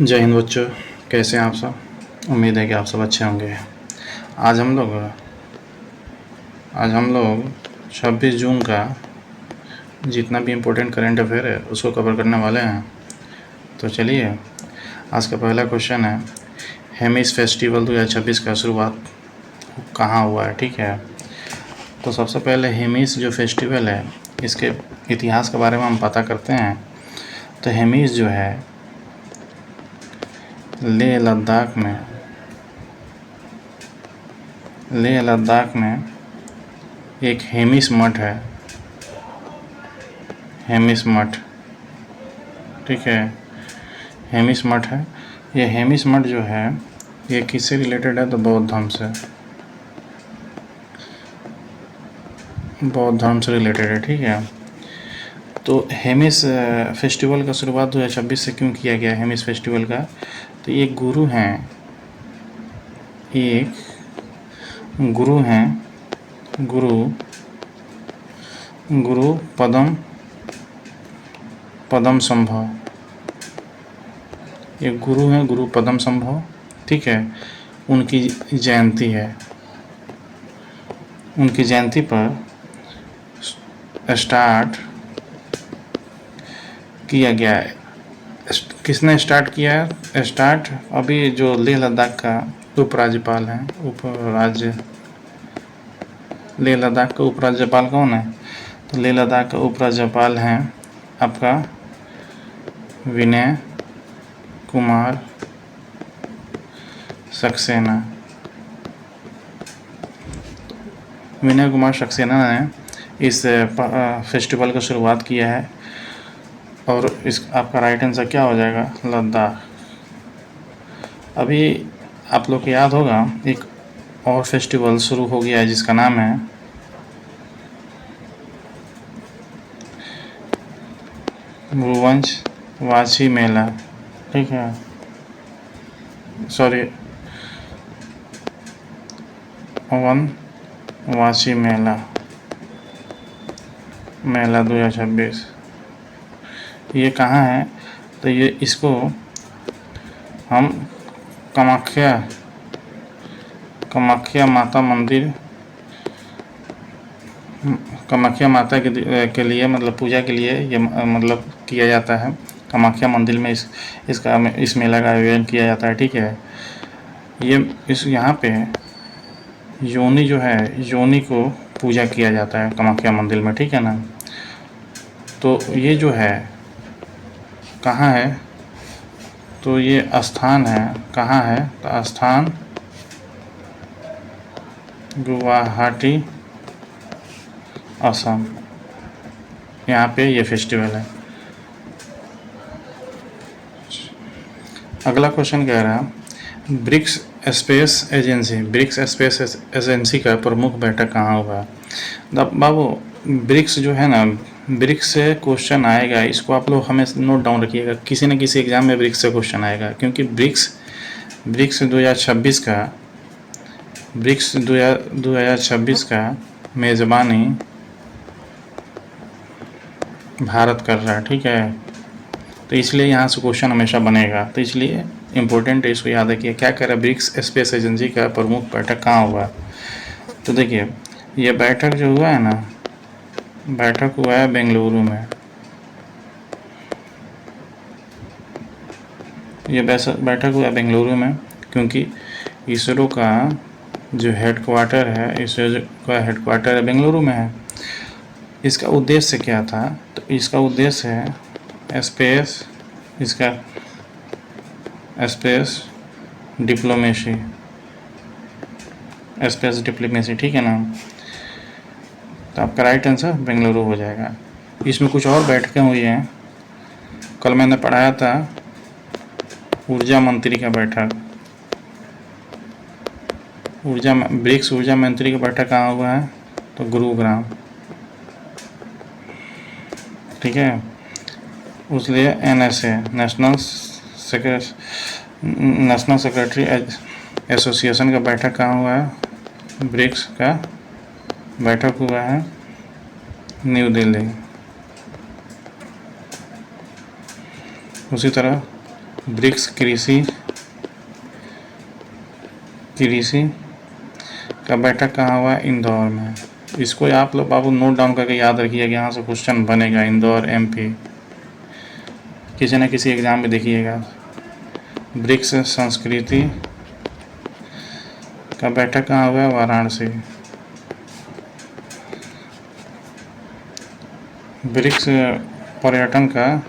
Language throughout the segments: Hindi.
जय हिंद बच्चों, कैसे हैं आप सब। उम्मीद है कि आप सब अच्छे होंगे। आज हम लोग 26 जून का जितना भी इम्पोर्टेंट करंट अफेयर है उसको कवर करने वाले हैं। तो चलिए, आज का पहला क्वेश्चन है, हेमिस फेस्टिवल 2026 का शुरुआत कहाँ हुआ है। ठीक है, तो सबसे पहले हेमिस जो फेस्टिवल है इसके इतिहास के बारे में हम पता करते हैं। तो हेमिस जो है लेह लद्दाख में एक हेमिस मठ है। हेमिस मठ, ठीक है, हेमिस मठ है। ये हेमिस मठ जो है ये किससे रिलेटेड है, तो बौद्ध धर्म से रिलेटेड है। ठीक है, तो हेमिस फेस्टिवल का शुरुआत 2026 से क्यों किया गया हेमिस फेस्टिवल का। तो ये गुरु हैं गुरु पदम संभव। ये गुरु हैं गुरु पदम संभव। ठीक है, उनकी जयंती है। उनकी जयंती पर स्टार्ट किया गया है। किसने स्टार्ट किया है? स्टार्ट अभी जो लेह लद्दाख का उपराज्यपाल हैं, लेह लद्दाख का उपराज्यपाल कौन है? तो लेह लद्दाख का उपराज्यपाल हैं आपका विनय कुमार सक्सेना। विनय कुमार सक्सेना ने इस फेस्टिवल का शुरुआत किया है। और इस आपका राइट आंसर क्या हो जाएगा? लद्दाख। अभी आप लोग को याद होगा एक और फेस्टिवल शुरू हो गया है जिसका नाम है भुवंश वाची मेला। ठीक है, सॉरी, वनवासी मेला 2026। ये कहाँ है? तो ये इसको हम कामाख्या माता मंदिर, कामाख्या माता के लिए मतलब पूजा के लिए ये मतलब किया जाता है। कामाख्या मंदिर में इस मेला का आयोजन किया जाता है। ठीक है, ये यहाँ पे योनि जो है, योनि को पूजा किया जाता है कामाख्या मंदिर में। ठीक है ना, तो ये जो है कहाँ है? तो ये स्थान है, कहाँ है? तो स्थान गुवाहाटी असम। यहाँ पे ये फेस्टिवल है। अगला क्वेश्चन कह रहा है, ब्रिक्स स्पेस एजेंसी का प्रमुख बैठक कहाँ होगा? बाबू, ब्रिक्स जो है ना, ब्रिक्स से क्वेश्चन आएगा, इसको आप लोग हमें नोट डाउन रखिएगा। किसी न किसी एग्जाम में ब्रिक्स से क्वेश्चन आएगा, क्योंकि ब्रिक्स 2026 का मेज़बानी भारत कर रहा है। ठीक है, तो इसलिए यहाँ से क्वेश्चन हमेशा बनेगा, तो इसलिए इम्पोर्टेंट है, इसको याद रखिए। क्या कह रहा है? ब्रिक्स स्पेस एजेंसी का प्रमुख बैठक कहाँ हुआ? तो देखिए, ये बैठक जो हुआ है ना, बैठक हुआ है बेंगलुरु में। ये बैठक हुआ है बेंगलुरु में, क्योंकि इसरो का जो हेडक्वार्टर है, इसरो का हेडक्वार्टर है बेंगलुरु में है। इसका उद्देश्य क्या था? तो इसका उद्देश्य है स्पेस डिप्लोमेसी। ठीक है ना, तो आपका राइट आंसर बेंगलुरु हो जाएगा। इसमें कुछ और बैठकें हुई हैं। कल मैंने पढ़ाया था ऊर्जा मंत्री का बैठक, ब्रिक्स ऊर्जा मंत्री का बैठक कहाँ हुआ है? तो गुरुग्राम। ठीक है, उसलिए NSA नेशनल सेक्रेटरी एसोसिएशन का बैठक कहाँ हुआ है? ब्रिक्स का बैठक हुआ है न्यू दिल्ली। उसी तरह ब्रिक्स कृषि का बैठक कहाँ हुआ है? इंदौर में। इसको आप लोग बाबू नोट डाउन करके याद रखिएगा, यहाँ से क्वेश्चन बनेगा। इंदौर MP किसी न किसी एग्ज़ाम में देखिएगा। ब्रिक्स संस्कृति का बैठक कहाँ हुआ है? वाराणसी। ब्रिक्स पर्यटन का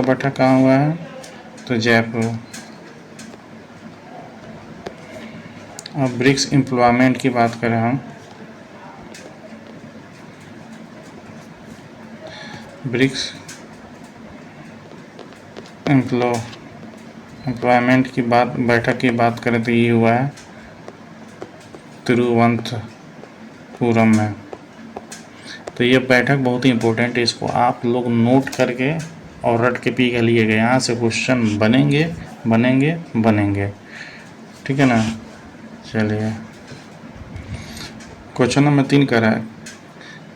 बैठक कहाँ हुआ है? तो जयपुर। अब ब्रिक्स एम्प्लॉयमेंट की बात करें हम, ब्रिक्स एम्प्लॉयमेंट की बैठक की बात करें तो ये हुआ है तिरुवनंतपुरम में। तो ये बैठक बहुत ही इम्पोर्टेंट है, इसको आप लोग नोट करके और रट के पी के लिए गए, यहाँ से क्वेश्चन बनेंगे। ठीक है ना। चलिए क्वेश्चन नंबर 3 कह रहा है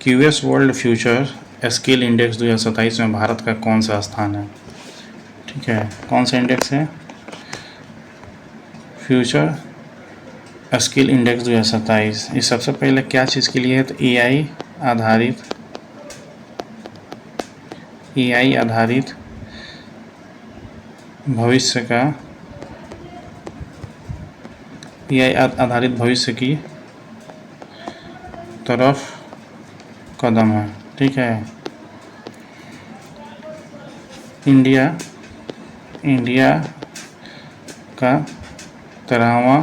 QS world future skill index 2027 में भारत का कौन सा स्थान है? ठीक है, कौन सा इंडेक्स है? Future skill index 2027। ये सबसे पहले क्या चीज़ के लिए है? तो AI आधारित भविष्य की तरफ कदम है। ठीक है। इंडिया का 13वां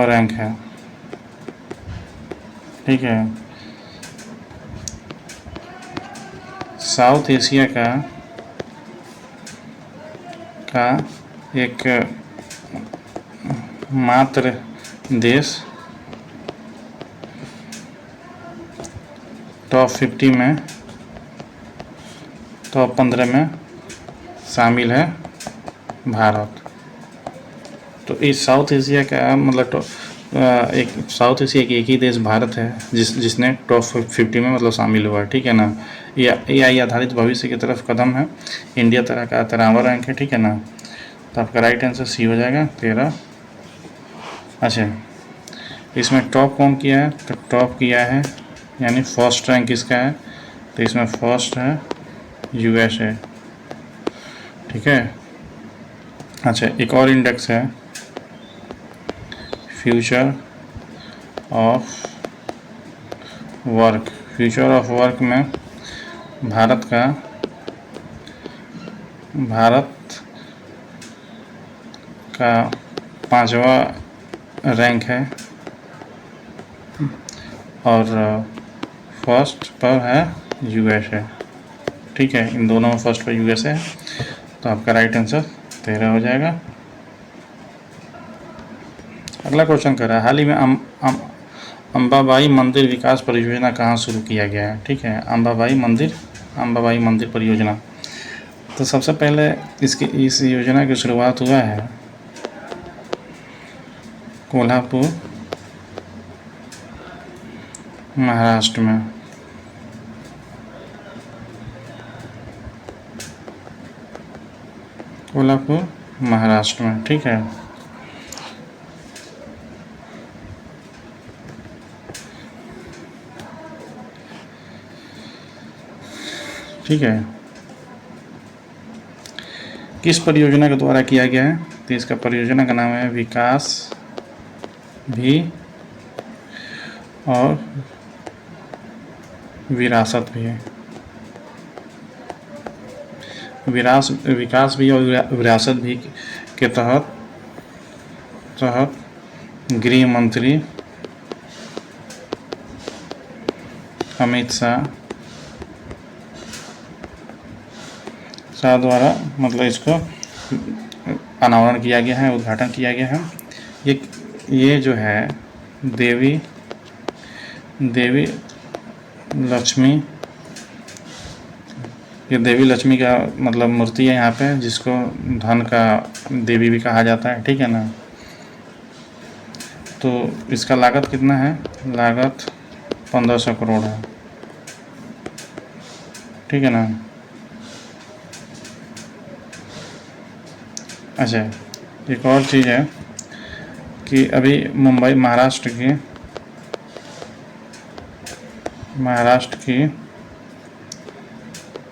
रैंक है। ठीक है। साउथ एशिया का एक मात्र देश टॉप 15 में शामिल है भारत। तो इस साउथ एशिया का मतलब साउथ एशिया की एक ही देश भारत है जिसने टॉप 50 में मतलब शामिल हुआ है। ठीक है ना। AI आधारित भविष्य की तरफ कदम है। इंडिया तरह का 13वां रैंक है। ठीक है ना। तो आपका राइट आंसर C हो जाएगा 13। अच्छा, इसमें टॉप कौन किया है? तो टॉप किया है यानी फर्स्ट रैंक किसका है? तो इसमें फर्स्ट है USA। ठीक है। अच्छा, एक और इंडेक्स है फ्यूचर ऑफ वर्क में भारत का 5वां रैंक है और फर्स्ट पर है USA। ठीक है, इन दोनों में फर्स्ट पर USA है। तो आपका राइट आंसर 13 हो जाएगा। अगला क्वेश्चन कर रहा है हाल ही में अंबाबाई मंदिर विकास परियोजना कहाँ शुरू किया गया है? ठीक है, अंबाबाई मंदिर परियोजना। तो सबसे पहले इस योजना की शुरुआत हुआ है कोल्हापुर महाराष्ट्र में। ठीक है। ठीक है, किस परियोजना के द्वारा किया गया है? तो इसका परियोजना का नाम है विकास भी और विरासत भी है। विकास भी और विरासत भी के तहत गृह मंत्री अमित शाह द्वारा मतलब इसको अनावरण किया गया है, उद्घाटन किया गया है। ये जो है देवी लक्ष्मी का मतलब मूर्ति है यहाँ पे, जिसको धन का देवी भी कहा जाता है। ठीक है ना। तो इसका लागत कितना है? लागत 1500 करोड़ है। ठीक है ना। अच्छा, एक और चीज़ है कि अभी मुंबई महाराष्ट्र की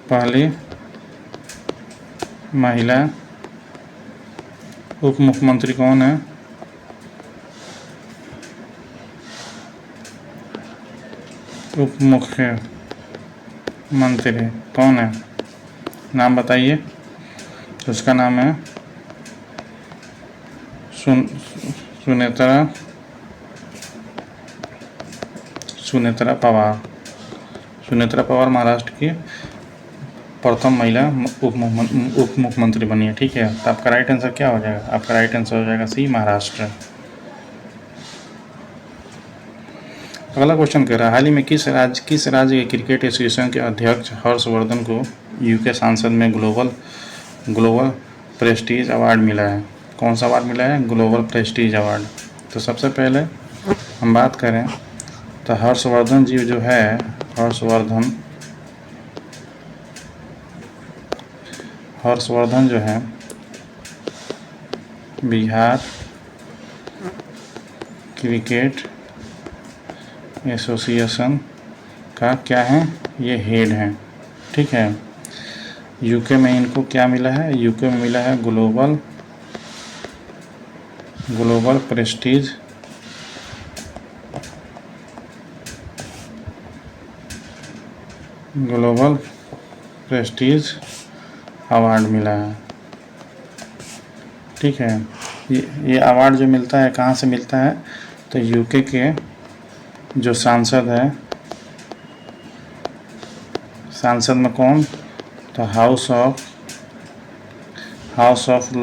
पहली महिला उप मुख्यमंत्री कौन है? उप मुख्यमंत्री कौन है? नाम बताइए। उसका नाम है सुनेत्रा पवार। सुनेत्रा पवार महाराष्ट्र की प्रथम महिला उप मुख्यमंत्री बनी है। ठीक है, तो आपका राइट आंसर क्या हो जाएगा? आपका राइट आंसर हो जाएगा सी, महाराष्ट्र। अगला क्वेश्चन कह रहा है, हाल ही में किस राज्य के क्रिकेट एसोसिएशन के अध्यक्ष हर्षवर्धन को यूके सांसद में ग्लोबल प्रेस्टीज अवार्ड मिला है? कौन सा अवार्ड मिला है? Global Prestige award. तो सबसे पहले हम बात करें तो हर्षवर्धन जी जो है, हर्षवर्धन जो है बिहार क्रिकेट एसोसिएशन का क्या है? ये हेड है। ठीक है, यूके में इनको क्या मिला है? यूके में मिला है ग्लोबल प्रेस्टीज अवार्ड मिला है। ठीक है, ये अवार्ड जो मिलता है कहाँ से मिलता है? तो यूके के जो सांसद है, सांसद में कौन? तो हाउस ऑफ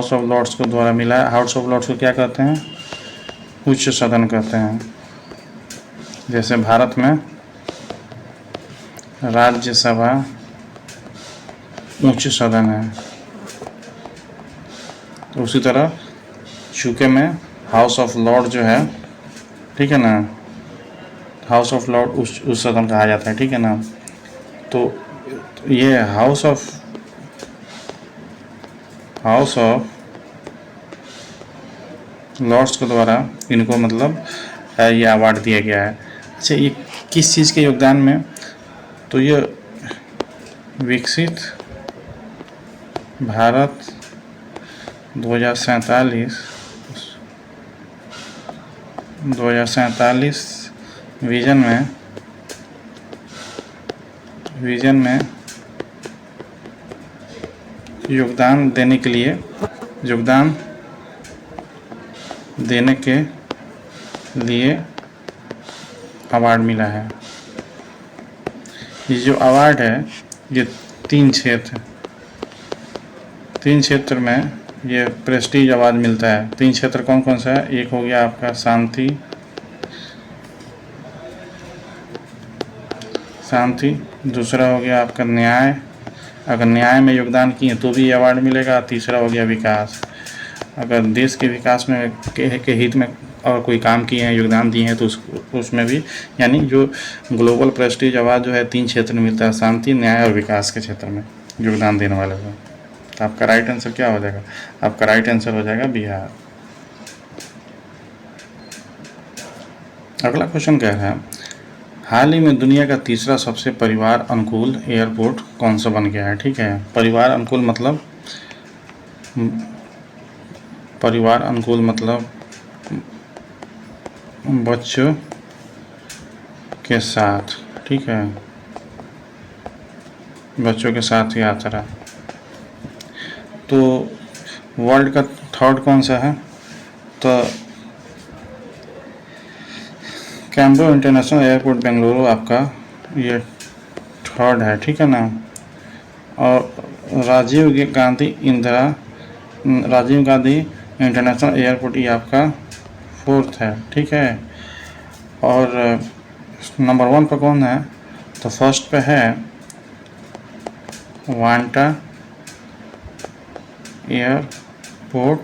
लॉर्ड्स को द्वारा मिला है। हाउस ऑफ लॉर्ड्स को क्या कहते हैं? उच्च सदन कहते हैं। जैसे भारत में राज्यसभा उच्च सदन है, तो उसी तरह यूके में हाउस ऑफ लॉर्ड जो है, ठीक है ना, हाउस ऑफ लॉर्ड उच्च सदन कहा जाता है। ठीक है ना, तो ये हाउस ऑफ लॉर्ड्स के द्वारा इनको मतलब ये अवार्ड दिया गया है। अच्छा, ये किस चीज़ के योगदान में? तो ये विकसित भारत 2047 विजन में योगदान देने के लिए अवार्ड मिला है। ये जो अवार्ड है ये तीन क्षेत्र में ये प्रेस्टीज अवार्ड मिलता है। तीन क्षेत्र कौन कौन सा है? एक हो गया आपका शांति, दूसरा हो गया आपका न्याय, अगर न्याय में योगदान किए तो भी अवार्ड मिलेगा। तीसरा हो गया विकास, अगर देश के विकास में के हित में और कोई काम किए हैं, योगदान दिए हैं, तो उसमें भी, यानी जो ग्लोबल प्रेस्टीज अवार्ड जो है तीन क्षेत्र में मिलता है, शांति, न्याय और विकास के क्षेत्र में योगदान देने वाले को। तो आपका राइट आंसर क्या हो जाएगा? आपका राइट आंसर हो जाएगा बिहार। अगला क्वेश्चन कह रहा है, हाल ही में दुनिया का तीसरा सबसे परिवार अनुकूल एयरपोर्ट कौन सा बन गया है? ठीक है, परिवार अनुकूल मतलब बच्चों के साथ, ठीक है, बच्चों के साथ यात्रा। तो वर्ल्ड का थर्ड कौन सा है? तो कैम्ब्रो इंटरनेशनल एयरपोर्ट बेंगलुरु आपका ये थर्ड है। ठीक है ना, और राजीव गांधी इंटरनेशनल एयरपोर्ट ये आपका फोर्थ है। ठीक है, और नंबर 1 पर कौन है? तो फर्स्ट पे है वांटा एयरपोर्ट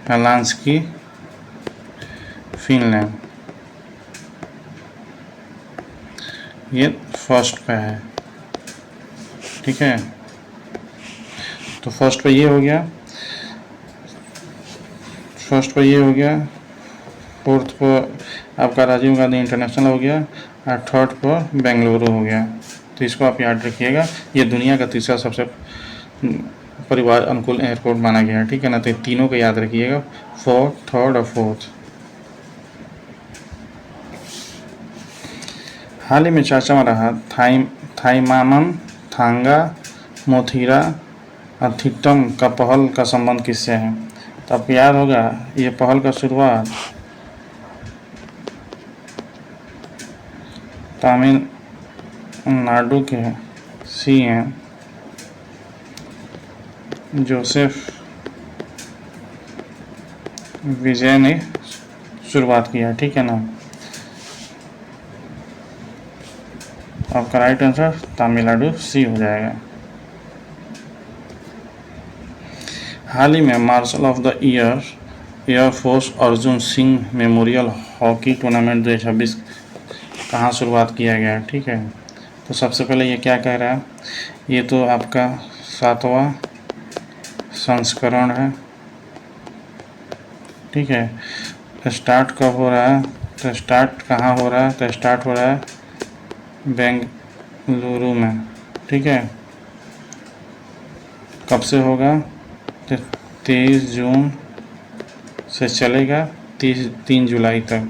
हेलांस्की फिनलैंड। ये फर्स्ट पे है, ठीक है। तो फर्स्ट पे ये हो गया, फोर्थ पर आपका राजीव गांधी इंटरनेशनल हो गया, और थर्ड पर बेंगलुरु हो गया। तो इसको आप याद रखिएगा, ये दुनिया का तीसरा सबसे परिवार अनुकूल एयरपोर्ट माना गया है, ठीक है ना। तो तीनों को याद रखिएगा, फोर्थ, थर्ड और फोर्थ। हाल ही में चर्चा में रहा थाईमामन, थांगा, मोथीरा, अथिट्टम का पहल का संबंध किससे है? तो आपको याद होगा, ये पहल का शुरुआत तमिलनाडु के सीएम जोसेफ विजय ने शुरुआत किया, ठीक है ना। आपका राइट आंसर तमिलनाडु सी हो जाएगा। हाल ही में marshal of the year air force Arjun Singh memorial hockey tournament 2026 कहाँ शुरुआत किया गया है, ठीक है। तो सबसे पहले ये क्या कह रहा है, ये तो आपका 7वां संस्करण है, ठीक है। स्टार्ट कब हो रहा है, तो स्टार्ट कहाँ हो रहा है, तो स्टार्ट हो रहा है बेंगलुरु में, ठीक है। कब से होगा, तो 23 जून से चलेगा 3 जुलाई तक,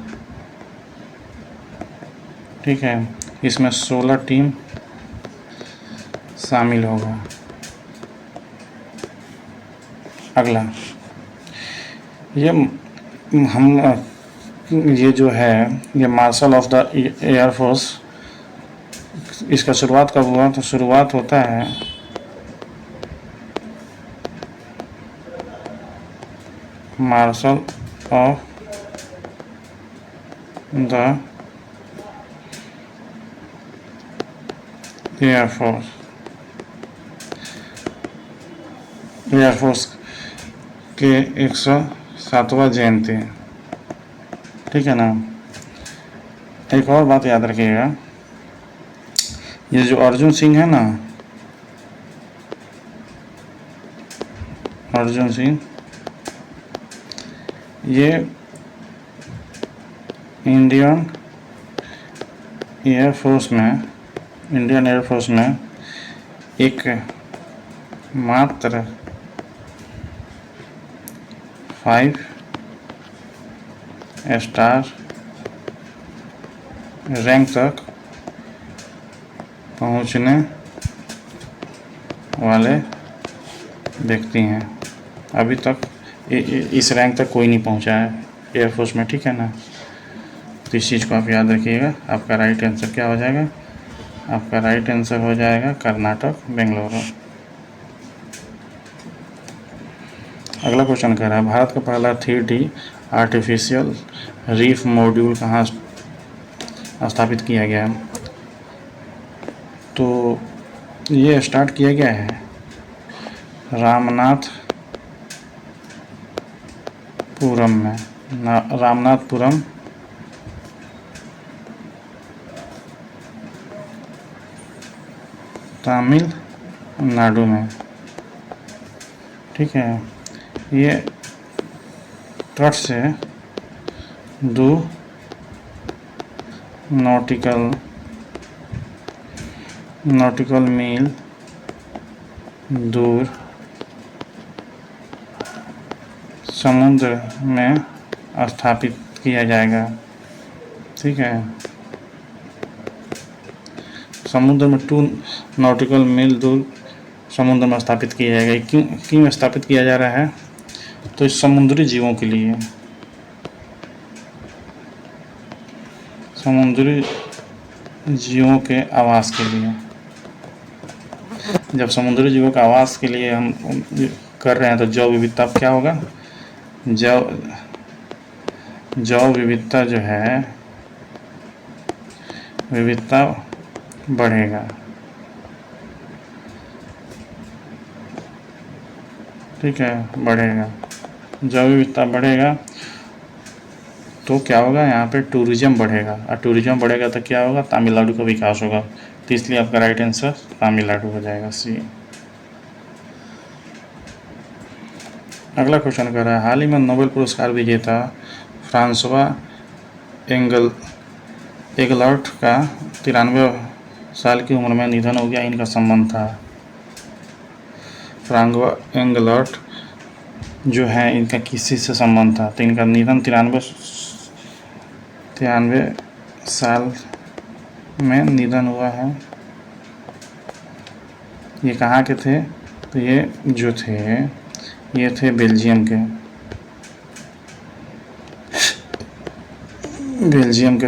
ठीक है। इसमें 16 टीम शामिल होगा। अगला, ये जो है, ये मार्शल ऑफ द एयरफोर्स, इसका शुरुआत कब हुआ, तो शुरुआत होता है मार्शल ऑफ द एयरफोर्स के 107वां जयंती, ठीक है ना। एक और बात याद रखिएगा, ये जो अर्जुन सिंह है ना, अर्जुन सिंह, ये इंडियन एयरफोर्स में एक मात्र 5 स्टार रैंक तक पहुंचने वाले व्यक्ति हैं। अभी तक इस रैंक तक कोई नहीं पहुंचा है एयरफोर्स में, ठीक है ना। तो इस चीज़ को आप याद रखिएगा। आपका राइट आंसर क्या हो जाएगा, आपका राइट आंसर हो जाएगा कर्नाटक, बेंगलुरु। अगला क्वेश्चन कह रहा है, भारत का पहला 3D आर्टिफिशियल रीफ मॉड्यूल कहाँ स्थापित किया गया है? तो ये स्टार्ट किया गया है रामनाथपुरम में, रामनाथपुरम तमिलनाडु में, ठीक है। ये तट से 2 नॉटिकल मील दूर समुद्र में स्थापित किया जाएगा, ठीक है। समुद्र में 2 नॉटिकल मील दूर समुद्र में स्थापित किया जाएगा। क्यों स्थापित किया जा रहा है, तो इस समुद्री जीवों के लिए, समुद्री जीवों के आवास के लिए। जब समुद्री जीवों के आवास के लिए हम कर रहे हैं, तो जैव विविधता क्या होगा, जैव विविधता जो है, विविधता बढ़ेगा, ठीक है, बढ़ेगा। जैव विविधता बढ़ेगा तो क्या होगा, यहाँ पे टूरिज्म बढ़ेगा, और टूरिज्म बढ़ेगा तो क्या होगा, तमिलनाडु का विकास होगा। तो इसलिए आपका राइट आंसर तमिलनाडु हो जाएगा, सी। अगला क्वेश्चन कर रहा है, हाल ही में नोबेल पुरस्कार विजेता फ्रांसवा एगलर्ट का 93 साल की उम्र में निधन हो गया, इनका संबंध था। फ्रांसवा एंगलर्ट जो है इनका किसी से संबंध था, तो इनका निधन 93 साल में निधन हुआ है। ये कहाँ के थे, तो ये जो थे ये थे बेल्जियम के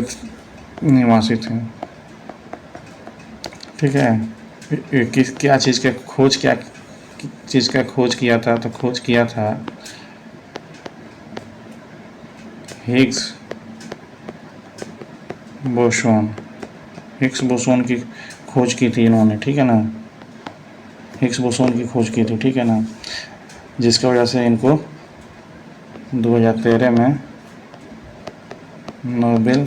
निवासी थे, ठीक है। क्या चीज़ का खोज किया था, तो खोज किया था हिग्स बोसोन की खोज की थी इन्होंने, ठीक है ना। हिग्स बोसोन की खोज की थी, ठीक है ना, जिसकी वजह से इनको 2013 में नोबेल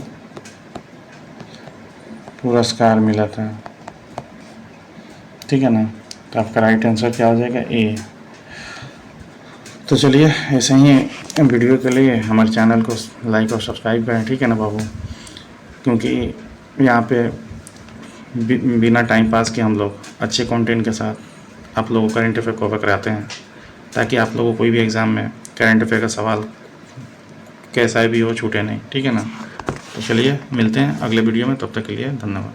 पुरस्कार मिला था, ठीक है ना। तो आपका राइट आंसर क्या हो जाएगा, ए। तो चलिए ऐसे ही वीडियो के लिए हमारे चैनल को लाइक और सब्सक्राइब करें, ठीक है ना बाबू, क्योंकि यहाँ पे बिना टाइम पास के हम लोग अच्छे कंटेंट के साथ आप लोगों को करंट अफेयर कवर कराते हैं, ताकि आप लोगों को कोई भी एग्ज़ाम में करंट अफेयर का सवाल कैसा भी हो छूटे नहीं, ठीक है ना। तो चलिए मिलते हैं अगले वीडियो में, तब तक के लिए धन्यवाद।